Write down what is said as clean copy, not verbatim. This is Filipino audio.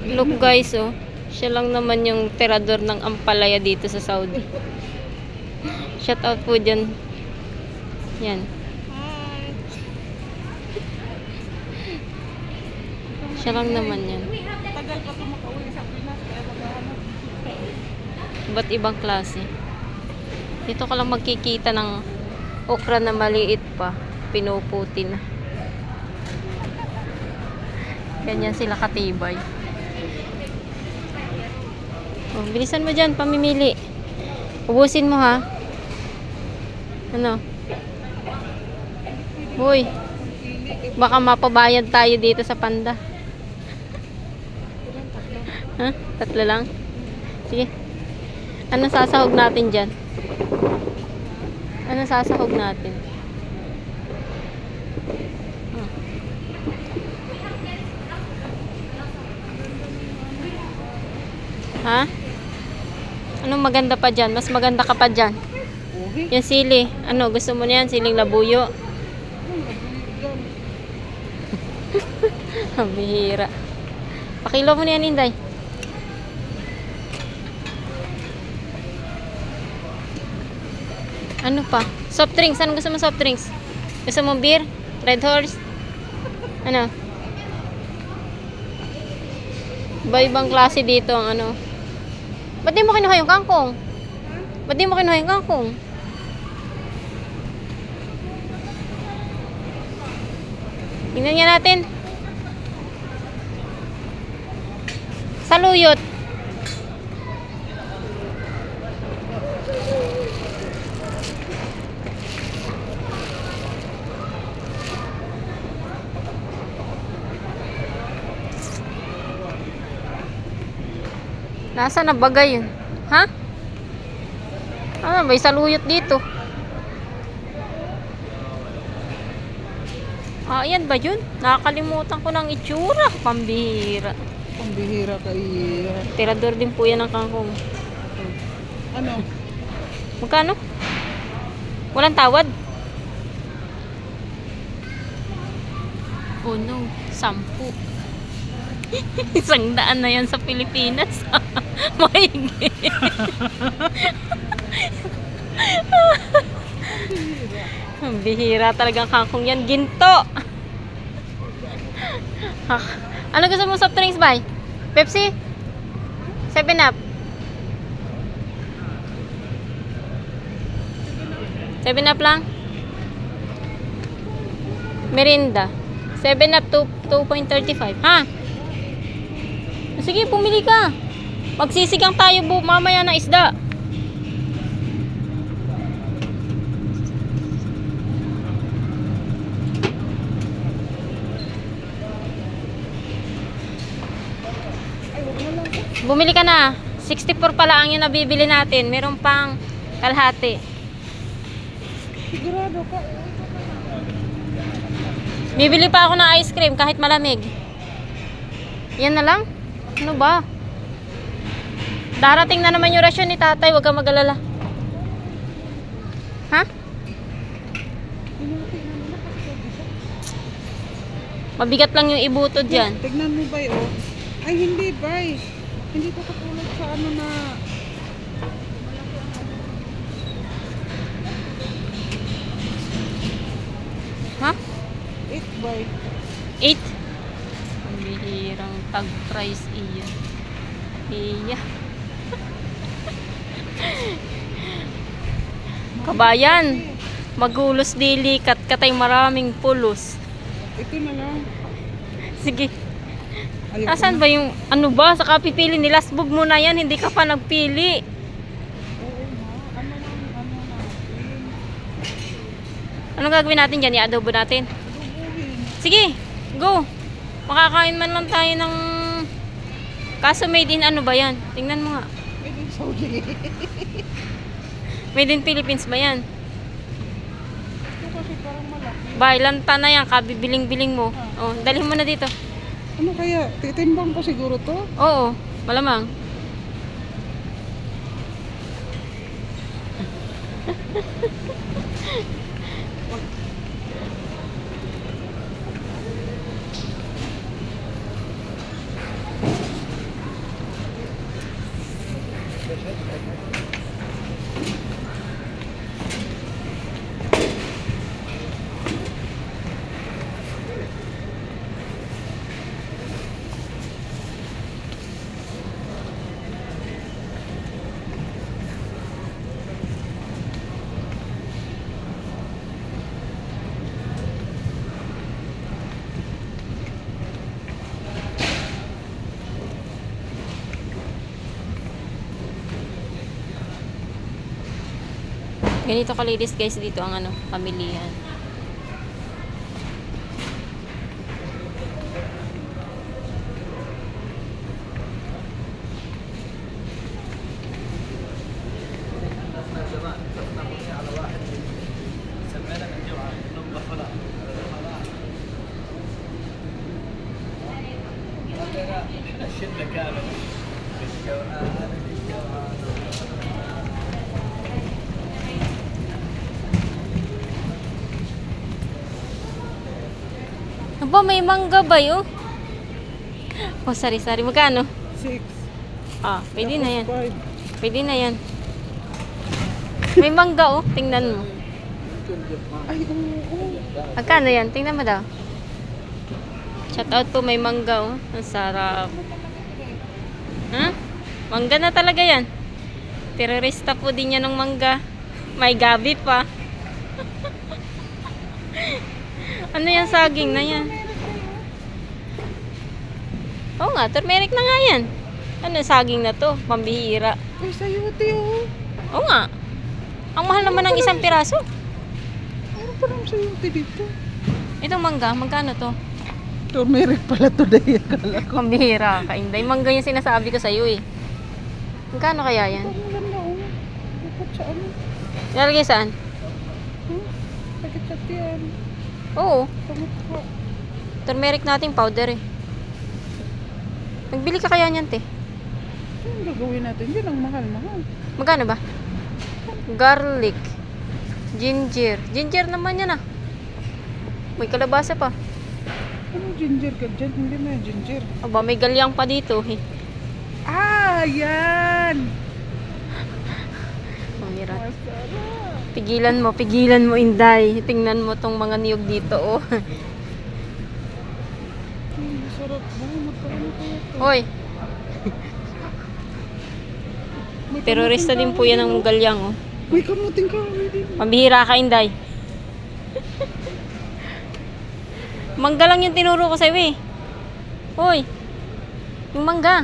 Look guys, oh. Siya lang naman yung tirador ng ampalaya dito sa Saudi. Shout out po dyan. Yan. Siya lang naman yan. Tagal pa ito makauwi sa Pinas. Kaya maghahanap. Iba't ibang klase. Dito ka lang magkikita ng okra na maliit pa. Pinuputi na. Ganyan sila katibay. Oh, bilisan mo dyan, pamimili. Ubusin mo ha. Ano? Hoy. Baka mapabayad tayo dito sa Panda. Ha? Tatlo lang? Sige. Anong sasahog natin dyan? Anong sasahog natin? Ha? Anong maganda pa dyan? Mas maganda ka pa dyan. Yung sili. Ano? Gusto mo niyan? Siling labuyo? Ang bihira. Pakilo mo niyan, Inday. Ano pa? Soft drinks. Anong gusto mo soft drinks? Gusto mo beer? Red Horse? Ano? Iba-ibang klase dito ang ano. Ba't di mo kinuha yung kangkong? Ba't di mo kinuha yung kangkong? Tingnan nga natin. Saluyot. Nasa na bagay yun? Ha? May saluyot dito. Yan ba yun? Nakakalimutan ko ng itsura. Pambihira. Pambihira ka iya. Tirador din po yan ng kangkong. Ano? Magkano? Walang tawad? Oh no, 10. 100 na yan sa Pilipinas. Mahigit. Ang bihira talagang kangkong yan. Ginto. Ano gusto mo soft drinks, bay? Pepsi? 7-Up? 7-Up lang? Merinda. 7-Up 2.35. Ha? Sige, pumili ka. Magsisigang tayo mamaya ng isda. Bumili ka na. 64 pala ang yung nabibili natin. Meron pang kalahati. Sigurado ka. Bibili pa ako ng ice cream kahit malamig. Yan na lang? Ano ba? Darating na naman yung rasyon ni tatay. Huwag kang mag-alala. Ha? Mabigat lang yung ibutod dyan. Tignan mo ba oh? Ay hindi ba? Hindi ko katulad sa ano na Ha? 8 by 8? Ang bihirang tag-price iya. Iya. Kabayan, magulos dili katay maraming pulos. ito na lang. Sige. Ayoko Asan na. ba yung ano ba? Saka pipili ni Lasbog mo na yan, hindi ka pa nagpili. Oo na. Ano na? Anong gagawin natin dyan? I-adobo natin. Dubuhin. Sige, go. Makakain man lang tayo ng kaso made in ano ba yan? Tingnan mo nga. Made in Saudi. Made in Philippines ba yan? Ito kasi parang malaki. Bailanta na yan, kabibiling-biling mo. Oh, dalhin mo na dito. Ano kaya? Titimbang ko siguro to? Oo, malamang. Ganito kalinis guys dito ang ano, pamilihan. الشله كامل Aba, may mangga ba yun? Oh, sari-sari. Magkano? 6. Ah, pwede na yan. 5. Pwede na yan. May mangga oh. Tingnan mo. Ay, oo. Magkano yan? Tingnan mo daw. Shout out po, may mangga oh. Ang sarap. Ha? Mangga na talaga yan. Terorista po din yan ng mangga. May gabi pa. Ano yan, saging na yan? Oo nga, turmeric na nga yan. Ano, saging na to? Pambihira. Ay, sayote oh. Oo nga. Ang mahal naman ng isang piraso. Ano pa naman sayote dito? Itong mangga, magkano to? Turmeric pala today. Akala ko. Pambihira ka, Inday. Mangga yung sinasabi ko sa'yo eh. Magkano kaya yan? Ang ganda oh. Dapat sa ano? Nalagay saan? Sakit sa tiyan. Oo. Pamukha. Turmeric natin powder eh. Nagbili ka kaya niyan, te? Ano gagawin natin? Hindi lang mahal-mahal. Magkano ba? Garlic. Ginger. Ginger naman yan ah. May kalabasa pa. Anong ginger ka dyan? Hindi na yung ginger. Aba, may galyang pa dito eh. Ah, yan! Pambihira. Masarap. Pigilan mo, Inday. Tingnan mo tong mga niyog dito, oh. Masarap ba? Magkano kaya ito? Hoy, May terorista din kamuting po yan ng galyang, oh. May kamuting kahoy din. Pambihira ka, Inday. Mangga lang yung tinuro ko sa'yo, eh. Hoy, yung mangga.